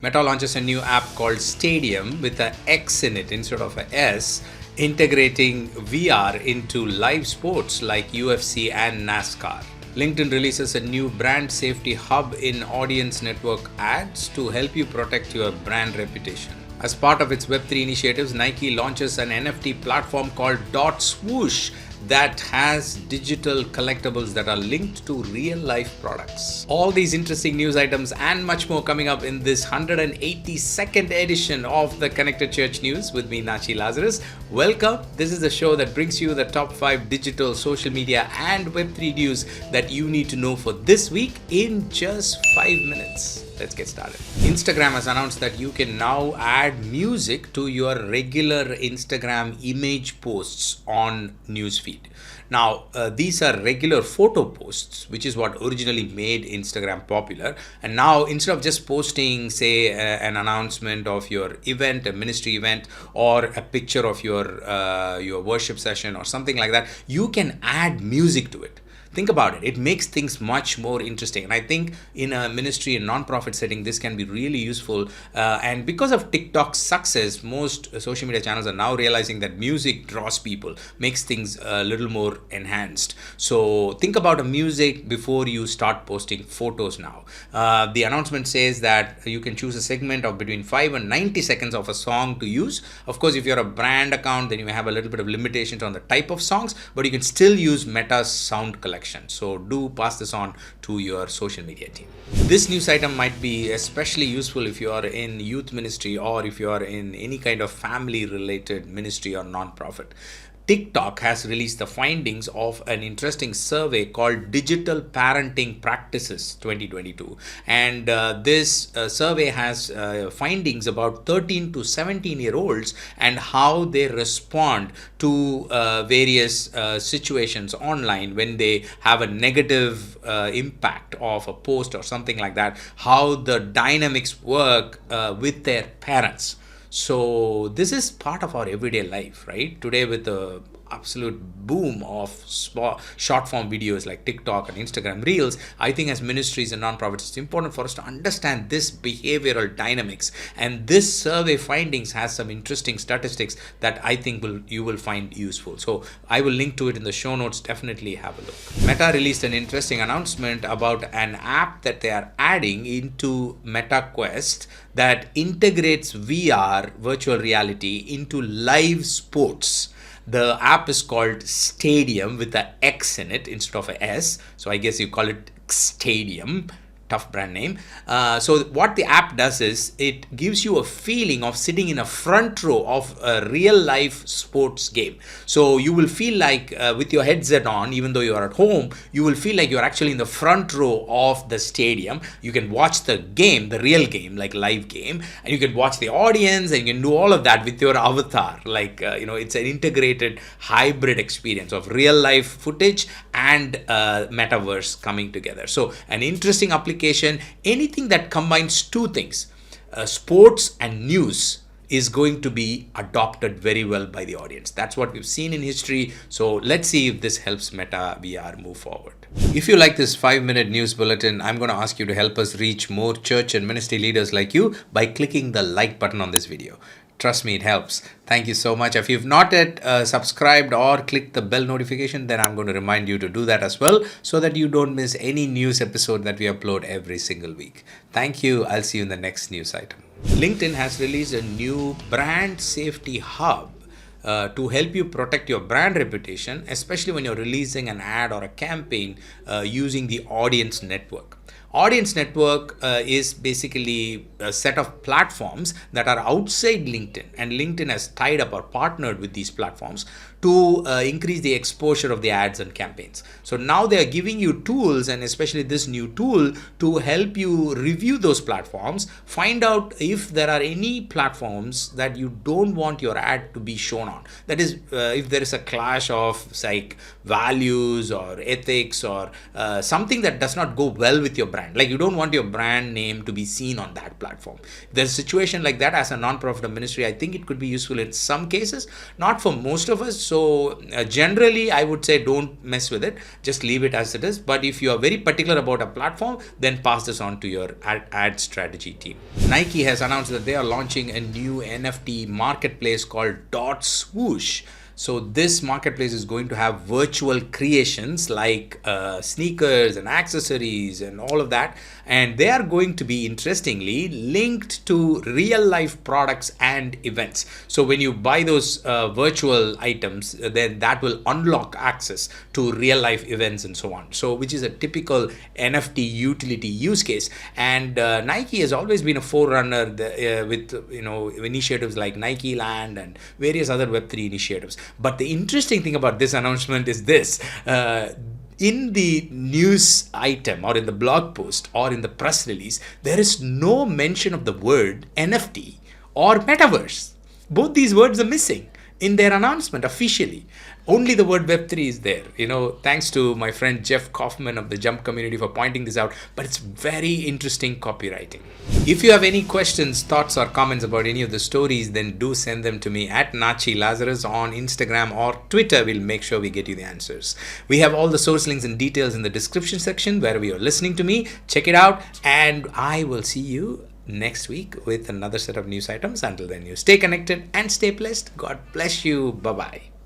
Meta launches a new app called Xtadium with an X in it instead of a S, integrating VR into live sports like UFC and NASCAR. LinkedIn releases a new brand safety hub in audience network ads to help you protect your brand reputation. As part of its Web3 initiatives, Nike launches an NFT platform called .swoosh that has digital collectibles that are linked to real-life products. All these interesting news items and much more coming up in this 182nd edition of the Connected Church News with me, Natchi Lazarus. Welcome. This is the show that brings you the top 5 digital, social media and Web3 news that you need to know for this week in just 5 minutes. Let's get started. Instagram has announced that you can now add music to your regular Instagram image posts on newsfeed. Now, these are regular photo posts, which is what originally made Instagram popular. And now, instead of just posting, say, an announcement of your event, a ministry event, or a picture of your worship session or something like that, you can add music to it. Think about it. It makes things much more interesting. And I think in a ministry and non-profit setting, this can be really useful. And because of TikTok's success, most social media channels are now realizing that music draws people, makes things a little more enhanced. So think about a music before you start posting photos now. The announcement says that you can choose a segment of between 5 and 90 seconds of a song to use. Of course, if you're a brand account, then you may have a little bit of limitations on the type of songs, but you can still use Meta's sound collection. So do pass this on to your social media team. This news item might be especially useful if you are in youth ministry or if you are in any kind of family related ministry or non-profit. TikTok has released the findings of an interesting survey called Digital Parenting Practices 2022. And this survey has findings about 13 to 17-year-olds and how they respond to various situations online when they have a negative impact of a post or something like that, how the dynamics work with their parents. So this is part of our everyday life, right? Today with the absolute boom of short form videos like TikTok and Instagram Reels, I think as ministries and nonprofits, it's important for us to understand this behavioral dynamics. And this survey findings has some interesting statistics that I think you will find useful. So I will link to it in the show notes. Definitely have a look. Meta released an interesting announcement about an app that they are adding into Meta Quest that integrates VR, virtual reality, into live sports. The app is called Xtadium with an X in it instead of a S. So I guess you call it Xtadium. Tough brand name. So what the app does is it gives you a feeling of sitting in a front row of a real life sports game. So you will feel like with your headset on, even though you are at home, you will feel like you're actually in the front row of the stadium. You can watch the game, the real game, like live game, and you can watch the audience and you can do all of that with your avatar. Like, it's an integrated hybrid experience of real life footage and metaverse coming together. So an interesting application. Anything that combines two things, sports and news, is going to be adopted very well by the audience. That's what we've seen in history. So let's see if this helps Meta VR move forward. If you like this 5-minute news bulletin, I'm going to ask you to help us reach more church and ministry leaders like you by clicking the like button on this video. Trust me, it helps. Thank you so much. If you've not yet subscribed or clicked the bell notification, then I'm going to remind you to do that as well so that you don't miss any news episode that we upload every single week. Thank you. I'll see you in the next news item. LinkedIn has released a new brand safety hub to help you protect your brand reputation, especially when you're releasing an ad or a campaign using the audience network. Audience network is basically a set of platforms that are outside LinkedIn, and LinkedIn has tied up or partnered with these platforms to increase the exposure of the ads and campaigns. So now they are giving you tools, and especially this new tool, to help you review those platforms, find out if there are any platforms that you don't want your ad to be shown on. That is, if there is a clash of like values or ethics or something that does not go well with your brand. Like you don't want your brand name to be seen on that platform. If there's a situation like that as a non-profit or ministry, I think it could be useful in some cases, not for most of us. So generally, I would say don't mess with it. Just leave it as it is. But if you are very particular about a platform, then pass this on to your ad strategy team. Nike has announced that they are launching a new NFT marketplace called .swoosh. So this marketplace is going to have virtual creations like sneakers and accessories and all of that. And they are going to be, interestingly, linked to real life products and events. So when you buy those virtual items, then that will unlock access to real life events and so on. So which is a typical NFT utility use case. And Nike has always been a forerunner with initiatives like Nike Land and various other Web3 initiatives. But the interesting thing about this announcement is this. In the news item or in the blog post or in the press release, there is no mention of the word NFT or metaverse. Both these words are missing in their announcement officially. Only the word Web3 is there. Thanks to my friend Jeff Kaufman of the Jump community for pointing this out, but it's very interesting copywriting. If you have any questions, thoughts, or comments about any of the stories, then do send them to me at Natchi Lazarus on Instagram or Twitter. We'll make sure we get you the answers. We have all the source links and details in the description section wherever you're listening to me. Check it out, and I will see you next week with another set of news items. Until then, you stay connected and stay blessed. God bless you. Bye-bye.